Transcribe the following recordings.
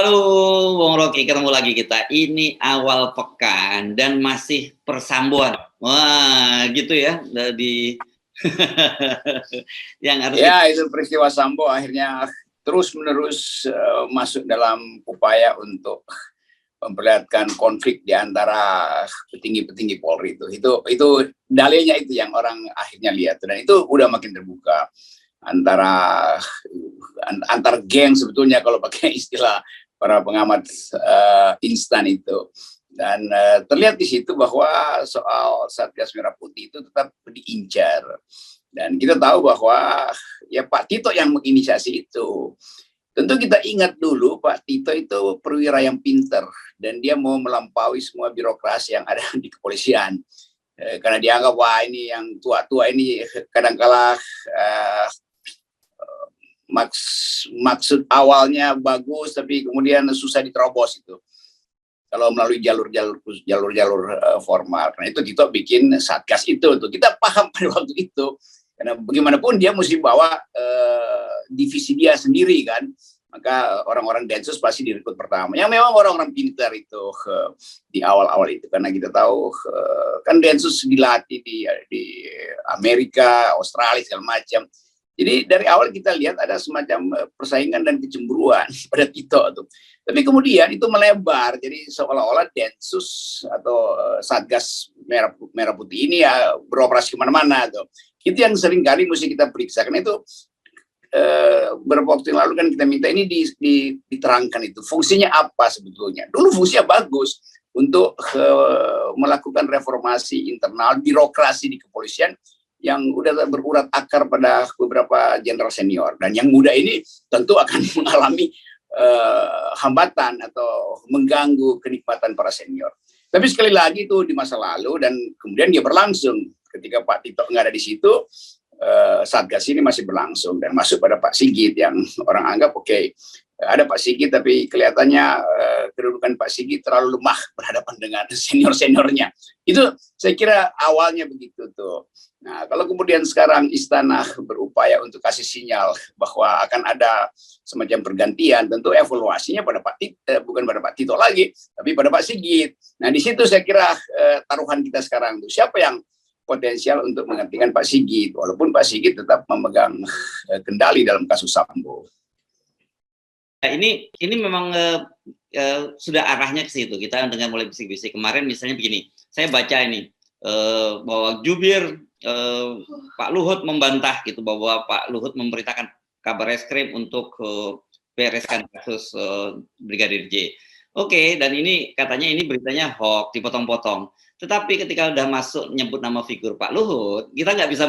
Halo, Bung Rocky, ketemu lagi kita. Ini awal pekan dan masih persambuan. Wah, gitu ya, di yang harus ya itu peristiwa Sambo akhirnya terus-menerus masuk dalam upaya untuk memperlihatkan konflik di antara petinggi-petinggi Polri itu dalilnya itu yang orang akhirnya lihat, dan itu udah makin terbuka antar geng sebetulnya kalau pakai istilah para pengamat instan itu. Dan terlihat di situ bahwa soal Satgas Merah Putih itu tetap diincar. Dan kita tahu bahwa ya Pak Tito yang menginisiasi itu. Tentu kita ingat dulu Pak Tito itu perwira yang pinter dan dia mau melampaui semua birokrasi yang ada di kepolisian. Karena dianggap wah ini yang tua-tua ini kadangkala maksud awalnya bagus tapi kemudian susah diterobos itu kalau melalui jalur formal. Karena itu Tito bikin Satgas itu tuh. Kita paham pada waktu itu karena bagaimanapun dia mesti bawa divisi dia sendiri kan, maka orang-orang Densus pasti direkrut pertama yang memang orang-orang pintar itu di awal-awal itu, karena kita tahu kan Densus dilatih di Amerika, Australia segala macam. Jadi dari awal kita lihat ada semacam persaingan dan kecemburuan pada Tito tuh. Tapi kemudian itu melebar, jadi seolah-olah Densus atau Satgas Merah Putih ini ya beroperasi kemana-mana tuh. Itu yang sering kali mesti kita periksa. Karena itu beberapa waktu yang lalu kan kita minta ini diterangkan itu fungsinya apa sebetulnya. Dulu fungsinya bagus untuk melakukan reformasi internal birokrasi di kepolisian yang udah berurat akar pada beberapa jenderal senior, dan yang muda ini tentu akan mengalami hambatan atau mengganggu kenikmatan para senior. Tapi sekali lagi itu di masa lalu dan kemudian dia berlangsung ketika Pak Tito nggak ada di situ. Satgas ini masih berlangsung dan masuk pada Pak Sigit yang orang anggap oke, ada Pak Sigit tapi kelihatannya kedudukan Pak Sigit terlalu lemah berhadapan dengan senior-seniornya. Itu saya kira awalnya begitu tuh. Nah, kalau kemudian sekarang istana berupaya untuk kasih sinyal bahwa akan ada semacam pergantian, tentu evaluasinya pada Pak Tito, bukan pada Pak Tito lagi, tapi pada Pak Sigit. Nah, di situ saya kira taruhan kita sekarang tuh siapa yang potensial untuk menggantikan Pak Sigit, walaupun Pak Sigit tetap memegang kendali dalam kasus Sambo. Ini memang sudah arahnya ke situ. Kita dengan mulai bisik-bisik kemarin misalnya begini, saya baca ini bahwa jubir Pak Luhut membantah gitu bahwa Pak Luhut memerintahkan Kabarreskrim untuk bereskan kasus Brigadir J. Oke, dan ini katanya ini beritanya hoax, dipotong-potong. Tetapi ketika udah masuk nyebut nama figur Pak Luhut, kita nggak bisa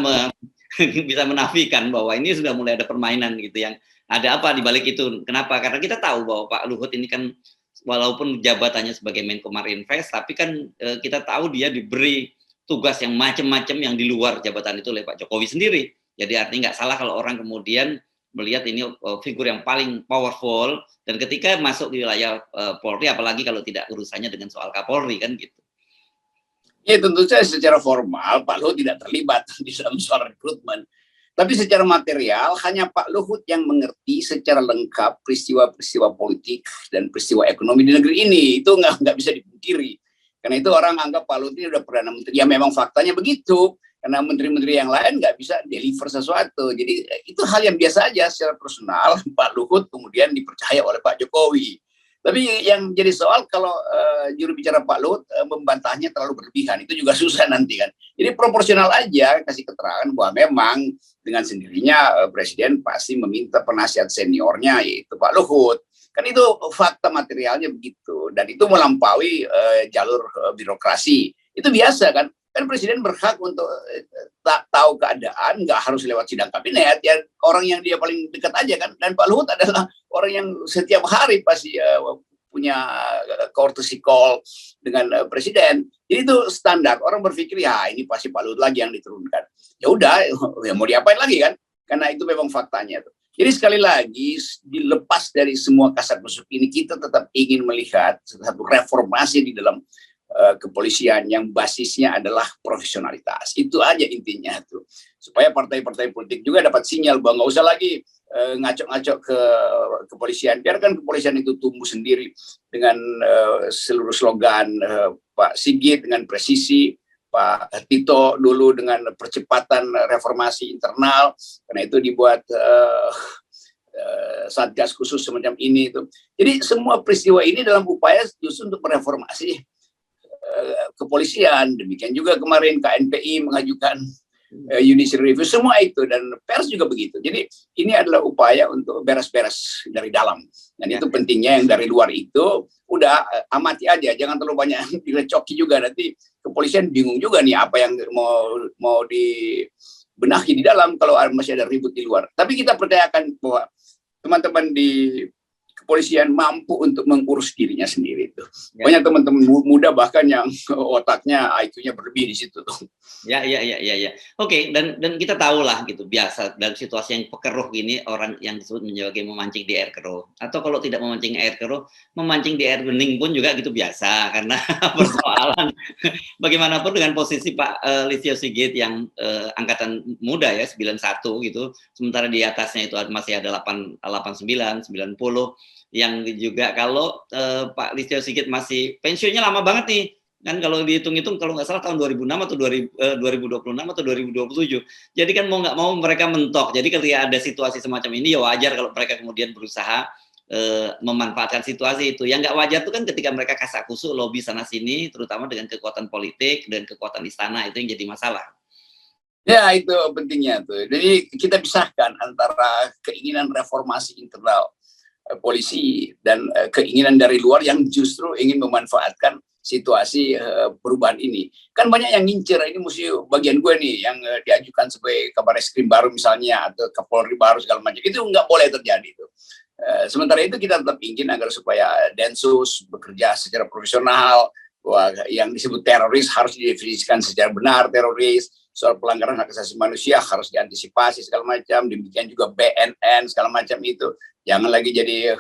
bisa menafikan bahwa ini sudah mulai ada permainan gitu, yang ada apa di balik itu. Kenapa? Karena kita tahu bahwa Pak Luhut ini kan walaupun jabatannya sebagai Menko Marinvest, tapi kan kita tahu dia diberi tugas yang macam-macam yang di luar jabatan itu oleh Pak Jokowi sendiri. Jadi artinya nggak salah kalau orang kemudian melihat ini figur yang paling powerful, dan ketika masuk di wilayah Polri, apalagi kalau tidak urusannya dengan soal Kapolri kan gitu. Ya tentu saja secara formal Pak Luhut tidak terlibat di dalam soal rekrutmen. Tapi secara material hanya Pak Luhut yang mengerti secara lengkap peristiwa-peristiwa politik dan peristiwa ekonomi di negeri ini. Itu nggak bisa dipungkiri. Karena itu orang anggap Pak Luhut ini udah Perdana Menteri. Ya memang faktanya begitu. Karena menteri-menteri yang lain nggak bisa deliver sesuatu. Jadi itu hal yang biasa aja secara personal. Pak Luhut kemudian dipercaya oleh Pak Jokowi. Tapi yang jadi soal kalau juru bicara Pak Luhut membantahnya terlalu berlebihan, itu juga susah nanti kan. Jadi proporsional aja kasih keterangan bahwa memang dengan sendirinya Presiden pasti meminta penasihat seniornya yaitu Pak Luhut. Kan itu fakta materialnya begitu, dan itu melampaui jalur birokrasi. Itu biasa kan. Kan Presiden berhak untuk tahu keadaan, nggak harus lewat sidang kabinet, ya orang yang dia paling dekat aja kan. Dan Pak Luhut adalah orang yang setiap hari pasti punya courtesy call dengan Presiden. Jadi itu standar. Orang berpikir ya ini pasti Pak Luhut lagi yang diturunkan. Ya udah, ya mau diapain lagi kan? Karena itu memang faktanya tuh. Jadi sekali lagi dilepas dari semua kasak-kusuk ini, kita tetap ingin melihat satu reformasi di dalam kepolisian yang basisnya adalah profesionalitas. Itu aja intinya tuh. Supaya partai-partai politik juga dapat sinyal bahwa nggak usah lagi ngacok-ngacok ke kepolisian. Biarkan kepolisian itu tumbuh sendiri dengan seluruh slogan Pak Sigit dengan presisi, Pak Tito dulu dengan percepatan reformasi internal, karena itu dibuat satgas khusus semacam ini itu. Jadi semua peristiwa ini dalam upaya justru untuk mereformasi kepolisian. Demikian juga kemarin KNPI mengajukan judicial review, semua itu, dan pers juga begitu. Jadi ini adalah upaya untuk beres-beres dari dalam, dan itu pentingnya. Yang dari luar itu udah amati aja, jangan terlalu banyak direcoki juga, nanti kepolisian bingung juga nih apa yang mau dibenahi di dalam kalau masih ada ribut di luar. Tapi kita percayakan bahwa teman-teman di kepolisian mampu untuk mengurus dirinya sendiri itu. Banyak teman-teman muda bahkan yang otaknya IQ-nya berlebih di situ tuh. Ya. Oke, dan kita tahu lah gitu, biasa dalam situasi yang pekeruh gini, orang yang disebut sebagai memancing di air keruh, atau kalau tidak memancing air keruh, memancing di air bening pun juga gitu biasa, karena persoalan bagaimanapun dengan posisi Pak Listio Sigit yang angkatan muda ya, 91 gitu, sementara di atasnya itu masih ada 89, 90, yang juga kalau Pak Listio Sigit masih pensiunnya lama banget nih, kan kalau dihitung-hitung kalau nggak salah tahun 2006 atau 2026 atau 2027. Jadi kan mau nggak mau mereka mentok. Jadi ketika ada situasi semacam ini ya wajar kalau mereka kemudian berusaha memanfaatkan situasi itu. Yang nggak wajar itu kan ketika mereka kasak-kusuk lobby sana-sini, terutama dengan kekuatan politik dan kekuatan istana, itu yang jadi masalah. Ya, itu pentingnya tuh. Jadi kita pisahkan antara keinginan reformasi internal polisi dan keinginan dari luar yang justru ingin memanfaatkan situasi perubahan ini. Kan banyak yang ngincer, ini mesti bagian gue nih yang diajukan sebagai kabar eskrim baru misalnya, atau Kapolri baru segala macam. Itu nggak boleh terjadi itu. Sementara itu kita tetap ingin agar supaya Densus bekerja secara profesional, bahwa yang disebut teroris harus didefinisikan secara benar teroris, soal pelanggaran hak asasi manusia harus diantisipasi segala macam, demikian juga BNN segala macam itu. Jangan lagi jadi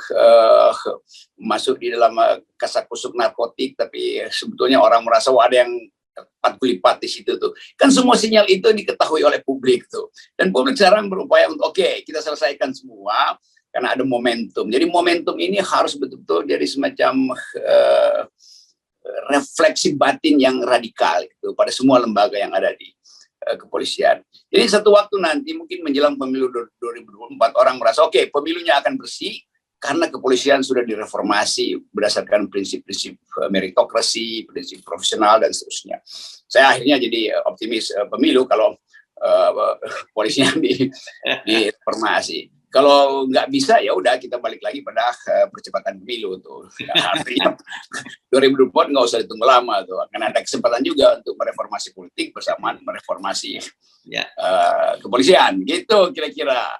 masuk di dalam kasak-kusuk narkotik, tapi sebetulnya orang merasa wah ada yang lipat di situ tuh. Kan semua sinyal itu diketahui oleh publik tuh. Dan publik sekarang berupaya untuk oke, kita selesaikan semua karena ada momentum. Jadi momentum ini harus betul-betul jadi semacam refleksi batin yang radikal gitu, pada semua lembaga yang ada di kepolisian. Jadi satu waktu nanti mungkin menjelang pemilu 2024 orang merasa oke, pemilunya akan bersih karena kepolisian sudah direformasi berdasarkan prinsip-prinsip meritokrasi, prinsip profesional dan seterusnya. Saya akhirnya jadi optimis pemilu kalau polisinya direformasi. Kalau nggak bisa ya udah kita balik lagi pada percepatan pemilu tuh. Artinya 2024 nggak usah ditunggu lama tuh. Karena ada kesempatan juga untuk mereformasi politik bersamaan mereformasi kepolisian. Gitu kira-kira.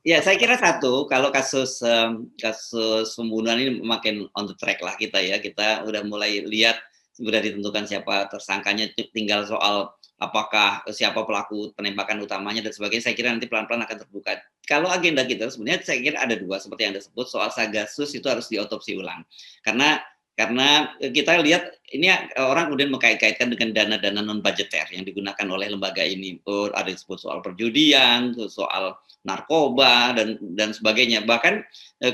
Ya, saya kira satu, kalau kasus pembunuhan ini makin on the track lah kita ya. Kita udah mulai lihat sudah ditentukan siapa tersangkanya, tinggal soal apakah siapa pelaku penembakan utamanya dan sebagainya. Saya kira nanti pelan-pelan akan terbuka. Kalau agenda kita sebenarnya saya kira ada dua, seperti yang Anda sebut, soal Sagasus itu harus diotopsi ulang. Karena kita lihat ini orang kemudian mengkait-kaitkan dengan dana-dana non budgeter yang digunakan oleh lembaga ini. Ada disebut soal perjudian, soal narkoba dan sebagainya. Bahkan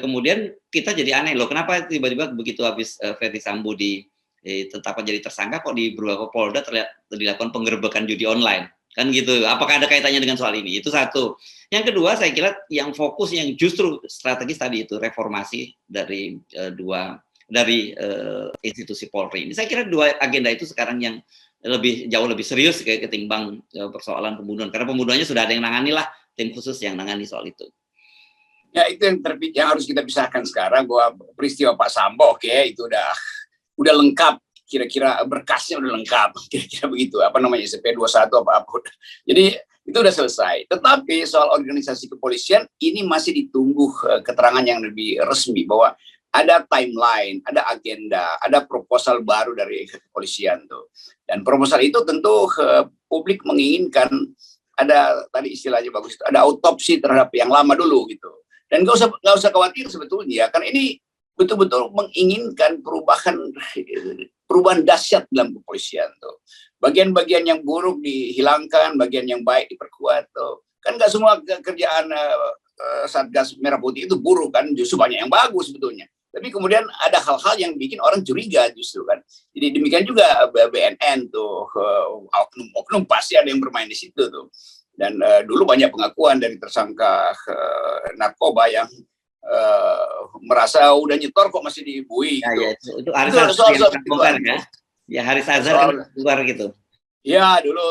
kemudian kita jadi aneh loh, kenapa tiba-tiba begitu habis Ferdy Sambo ditetapkan jadi tersangka kok di beberapa Polda dilakukan penggerbekan judi online, kan gitu. Apakah ada kaitannya dengan soal ini? Itu satu. Yang kedua, saya kira yang fokus yang justru strategis tadi itu reformasi dari institusi Polri ini. Saya kira dua agenda itu sekarang yang jauh lebih serius ketimbang persoalan pembunuhan, karena pembunuhannya sudah ada yang nangani lah, tim khusus yang nangani soal itu. Ya, itu yang harus kita pisahkan sekarang, bahwa peristiwa Pak Sambo itu udah lengkap, kira-kira berkasnya udah lengkap, kira-kira begitu, apa namanya, SP21 apa. Jadi itu udah selesai. Tetapi soal organisasi kepolisian ini masih ditunggu keterangan yang lebih resmi, bahwa ada timeline, ada agenda, ada proposal baru dari kepolisian tuh. Dan proposal itu tentu publik menginginkan ada, tadi istilahnya bagus, itu ada autopsi terhadap yang lama dulu gitu. Dan nggak usah khawatir sebetulnya, karena ini betul-betul menginginkan perubahan dahsyat dalam kepolisian tuh. Bagian-bagian yang buruk dihilangkan, bagian yang baik diperkuat tuh. Kan nggak semua kerjaan Satgas Merah Putih itu buruk kan, justru banyak yang bagus sebetulnya. Tapi kemudian ada hal-hal yang bikin orang curiga justru kan. Jadi demikian juga BNN tuh, oknum pasti ada yang bermain di situ tuh. Dan dulu banyak pengakuan dari tersangka narkoba yang merasa udah nyetor kok masih dibui gitu. Ya, itu Haris Azhar yang bongkar ya. Ya Haris Azhar kan keluar gitu. Ya dulu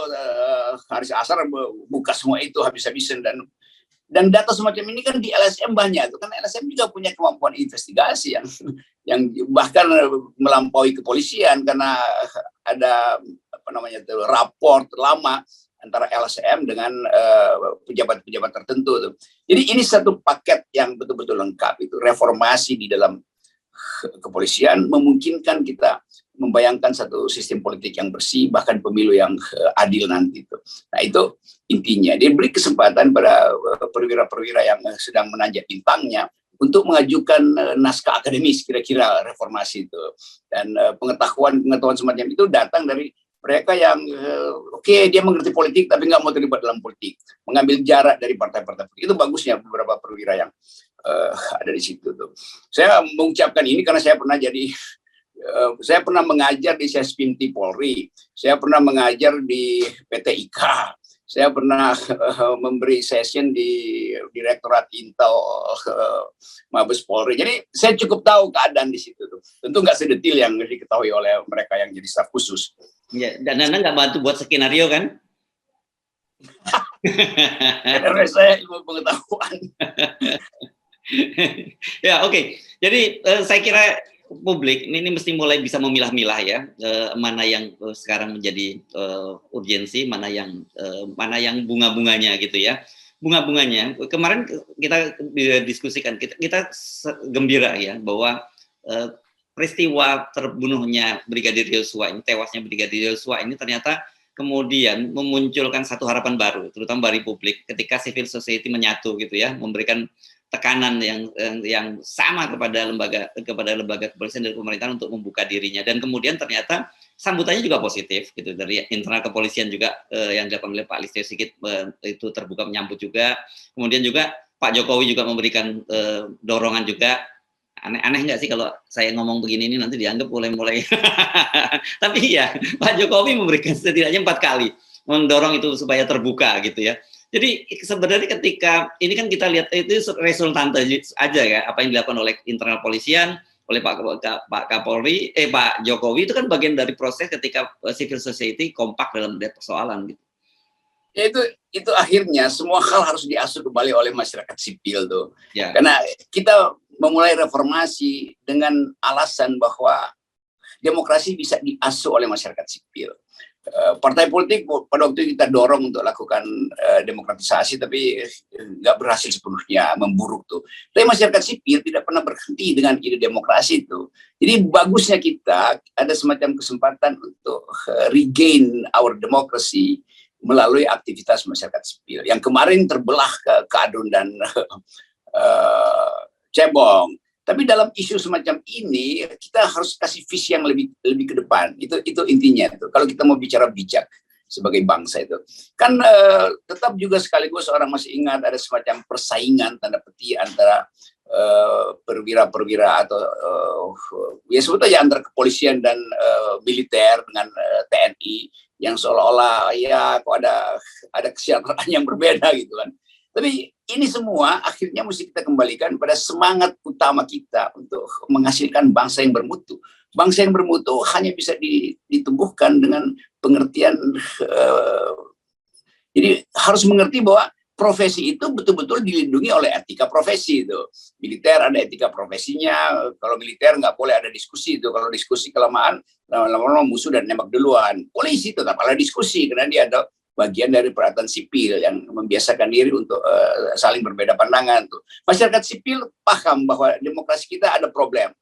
Haris Azhar buka semua itu habis-habisan dan data semacam ini kan di LSM banyak tuh kan LSM juga punya kemampuan investigasi yang bahkan melampaui kepolisian karena ada apa namanya tuh raport lama antara LSM dengan pejabat-pejabat tertentu tuh. Jadi ini satu paket yang betul-betul lengkap itu reformasi di dalam kepolisian memungkinkan kita membayangkan satu sistem politik yang bersih bahkan pemilu yang adil nanti itu. Nah itu intinya dia beri kesempatan pada perwira-perwira yang sedang menanjak bintangnya untuk mengajukan naskah akademis kira-kira reformasi itu dan pengetahuan semacam itu datang dari mereka yang dia mengerti politik tapi nggak mau terlibat dalam politik, mengambil jarak dari partai-partai politik. Itu bagusnya beberapa perwira yang ada di situ tuh. Saya mengucapkan ini karena saya pernah mengajar di Sespimti Polri, saya pernah mengajar di PT IKA, saya pernah memberi session di Direktorat Intel Mabes Polri. Jadi saya cukup tahu keadaan di situ tuh. Tentu nggak sedetil yang diketahui oleh mereka yang jadi staf khusus. Ya, dan Anda nggak bantu buat skenario kan? Karena saya ilmu pengetahuan. Ya oke. Jadi saya kira publik ini mesti mulai bisa memilah-milah ya mana yang sekarang menjadi urgensi, mana yang bunga-bunganya gitu ya. Bunga-bunganya kemarin kita diskusikan, kita gembira ya bahwa peristiwa terbunuhnya Brigadir Yosua ini, tewasnya Brigadir Yosua ini ternyata kemudian memunculkan satu harapan baru, terutama bagi publik ketika civil society menyatu gitu ya, memberikan tekanan yang sama kepada lembaga kepolisian dan pemerintahan untuk membuka dirinya, dan kemudian ternyata sambutannya juga positif gitu dari internal kepolisian juga yang dilakukan oleh Pak Listio Sigit itu terbuka menyambut juga, kemudian juga Pak Jokowi juga memberikan dorongan juga. Aneh nggak sih kalau saya ngomong begini ini nanti dianggap mulai tapi ya Pak Jokowi memberikan setidaknya 4 kali mendorong itu supaya terbuka gitu ya. Jadi sebenarnya ketika ini kan kita lihat itu resultante aja ya apa yang dilakukan oleh internal polisian, oleh Pak Kapolri, Pak Jokowi itu kan bagian dari proses ketika civil society kompak dalam melihat persoalan gitu. Ya itu akhirnya semua hal harus diasuh kembali oleh masyarakat sipil tuh. Ya. Karena kita memulai reformasi dengan alasan bahwa demokrasi bisa diasuh oleh masyarakat sipil. Partai politik pada waktu itu kita dorong untuk lakukan demokratisasi tapi nggak berhasil sepenuhnya, memburuk tuh. Tapi masyarakat sipil tidak pernah berhenti dengan ide demokrasi itu. Jadi bagusnya kita ada semacam kesempatan untuk regain our democracy melalui aktivitas masyarakat sipil yang kemarin terbelah ke Kadun dan cebong. Tapi dalam isu semacam ini kita harus kasih visi yang lebih ke depan. Itu intinya itu. Kalau kita mau bicara bijak sebagai bangsa itu, kan tetap juga sekaligus orang masih ingat ada semacam persaingan tanda petik antara perwira-perwira atau ya sebetulnya antara kepolisian dan militer dengan TNI yang seolah-olah ya kok ada kesejahteraan yang berbeda gitu kan. Tapi ini semua akhirnya mesti kita kembalikan pada semangat utama kita untuk menghasilkan bangsa yang bermutu. Bangsa yang bermutu hanya bisa ditumbuhkan dengan pengertian. Jadi harus mengerti bahwa profesi itu betul-betul dilindungi oleh etika profesi itu. Militer ada etika profesinya. Kalau militer nggak boleh ada diskusi itu. Kalau diskusi kelamaan, lama-lama musuh dan nembak duluan. Polisi tetap ada diskusi karena dia ada bagian dari peralatan sipil yang membiasakan diri untuk saling berbeda pandangan tuh. Masyarakat sipil paham bahwa demokrasi kita ada problem.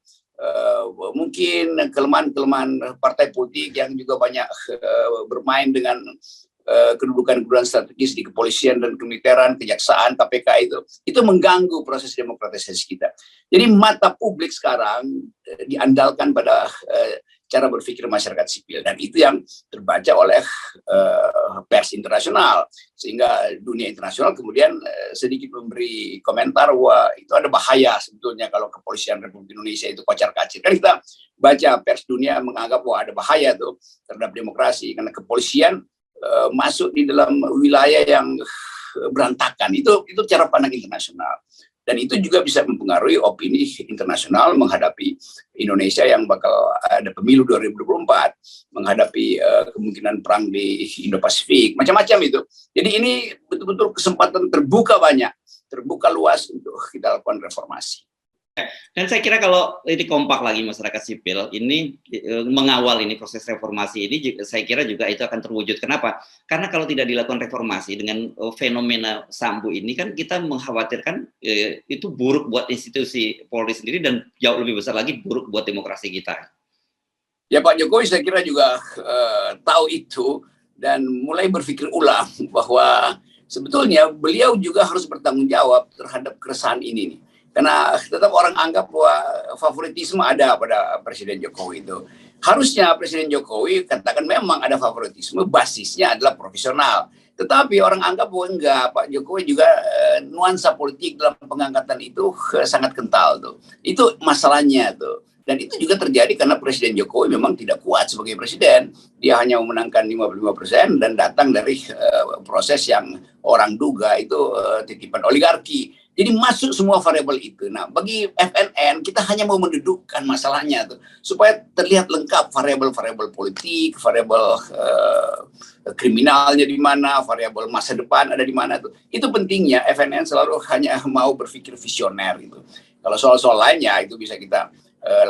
Mungkin kelemahan partai politik yang juga banyak bermain dengan kedudukan strategis di kepolisian dan kemiliteran, kejaksaan, KPK itu mengganggu proses demokratisasi kita. Jadi mata publik sekarang diandalkan pada cara berpikir masyarakat sipil dan itu yang terbaca oleh pers internasional, sehingga dunia internasional kemudian sedikit memberi komentar wah itu ada bahaya sebetulnya kalau kepolisian Republik Indonesia itu kocar-kacir. Kan kita baca pers dunia menganggap wah ada bahaya tuh terhadap demokrasi karena kepolisian masuk di dalam wilayah yang berantakan. Itu cara pandang internasional. Dan itu juga bisa mempengaruhi opini internasional menghadapi Indonesia yang bakal ada pemilu 2024, menghadapi kemungkinan perang di Indo-Pasifik, macam-macam itu. Jadi ini betul-betul kesempatan terbuka banyak, terbuka luas untuk kita lakukan reformasi. Dan saya kira kalau ini kompak lagi masyarakat sipil, ini mengawal ini proses reformasi ini, saya kira juga itu akan terwujud. Kenapa? Karena kalau tidak dilakukan reformasi dengan fenomena Sambo ini kan kita mengkhawatirkan itu buruk buat institusi Polri sendiri dan jauh lebih besar lagi buruk buat demokrasi kita. Ya Pak Jokowi saya kira juga tahu itu dan mulai berpikir ulang bahwa sebetulnya beliau juga harus bertanggung jawab terhadap keresahan ini nih. Karena tetap orang anggap bahwa favoritisme ada pada Presiden Jokowi itu. Harusnya Presiden Jokowi katakan memang ada favoritisme, basisnya adalah profesional. Tetapi orang anggap bahwa enggak, Pak Jokowi juga nuansa politik dalam pengangkatan itu sangat kental tuh. Itu masalahnya tuh. Dan itu juga terjadi karena Presiden Jokowi memang tidak kuat sebagai presiden. Dia hanya memenangkan 55% dan datang dari proses yang orang duga itu titipan oligarki. Jadi masuk semua variabel itu. Nah, bagi FNN kita hanya mau mendudukkan masalahnya tuh supaya terlihat lengkap variabel-variabel politik, variabel kriminalnya di mana, variabel masa depan ada di mana tuh. Itu pentingnya FNN selalu hanya mau berpikir visioner gitu. Kalau soal-soal lainnya itu bisa kita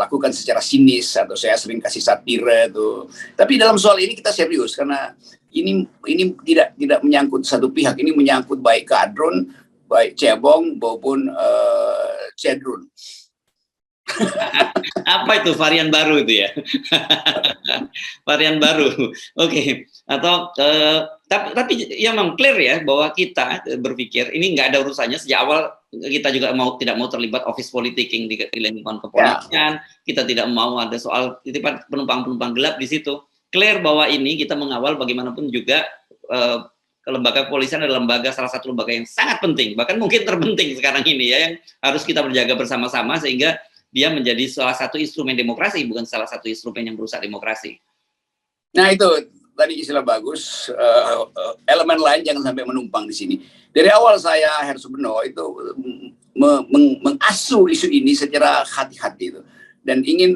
lakukan secara sinis atau saya sering kasih satire tuh. Tapi dalam soal ini kita serius karena ini tidak menyangkut satu pihak, ini menyangkut baik kadrun, baik cebong maupun cedrun. Apa itu varian baru itu ya? Varian baru. Oke. Atau tapi ya memang clear ya bahwa kita berpikir ini nggak ada urusannya sejak awal kita juga tidak mau terlibat office politicking di lingkungan kepolisian. Kita tidak mau ada soal titipan penumpang gelap di situ. Clear bahwa ini kita mengawal bagaimanapun juga lembaga kepolisian adalah salah satu lembaga yang sangat penting, bahkan mungkin terpenting sekarang ini ya, yang harus kita berjaga bersama-sama sehingga dia menjadi salah satu instrumen demokrasi, bukan salah satu instrumen yang merusak demokrasi. Nah itu tadi istilah bagus, elemen lain jangan sampai menumpang di sini. Dari awal saya Hersubeno itu mengasuh isu ini secara hati-hati itu. Dan ingin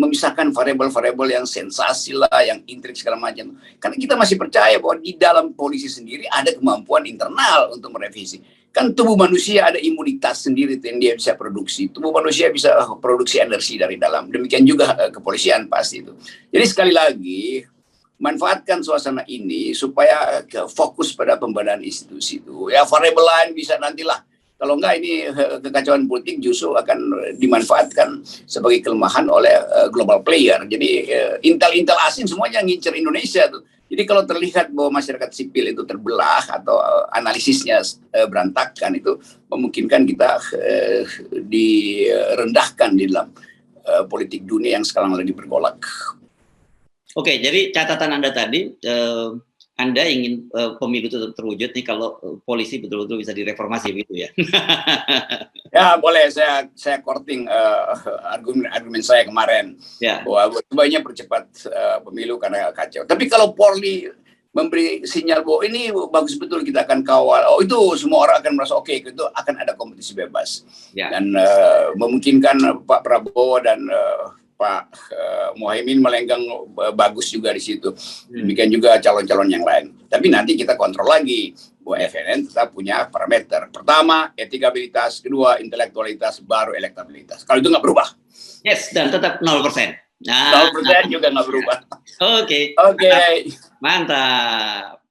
memisahkan variabel-variabel yang sensasi lah, yang intrik segala macam. Karena kita masih percaya bahwa di dalam polisi sendiri ada kemampuan internal untuk merevisi. Kan tubuh manusia ada imunitas sendiri yang dia bisa produksi. Tubuh manusia bisa produksi energi dari dalam. Demikian juga kepolisian pasti itu. Jadi sekali lagi, manfaatkan suasana ini supaya fokus pada pembenahan institusi itu. Ya variabel lain bisa nantilah. Kalau enggak ini kekacauan politik justru akan dimanfaatkan sebagai kelemahan oleh global player. Jadi intel-intel asing semuanya ngincer Indonesia tuh. Jadi kalau terlihat bahwa masyarakat sipil itu terbelah atau analisisnya berantakan, itu memungkinkan kita direndahkan di dalam politik dunia yang sekarang lagi bergolak. Oke, jadi catatan Anda tadi, Anda ingin pemilu itu terwujud nih kalau polisi betul-betul bisa direformasi gitu ya? Ya boleh saya korting argumen saya kemarin ya, bahwa sebaiknya percepat pemilu karena kacau. Tapi kalau Polri memberi sinyal bahwa ini bagus betul kita akan kawal, oh itu semua orang akan merasa oke, itu akan ada kompetisi bebas ya. Dan memungkinkan Pak Prabowo dan Pak Muhaimin melenggang bagus juga di situ. Demikian juga calon-calon yang lain. Tapi nanti kita kontrol lagi bahwa FNN tetap punya parameter. Pertama, etikabilitas. Kedua, intelektualitas. Baru elektabilitas. Kalau itu nggak berubah. Yes, dan tetap 0%. Nah, 0% juga nggak berubah. Oke. Mantap.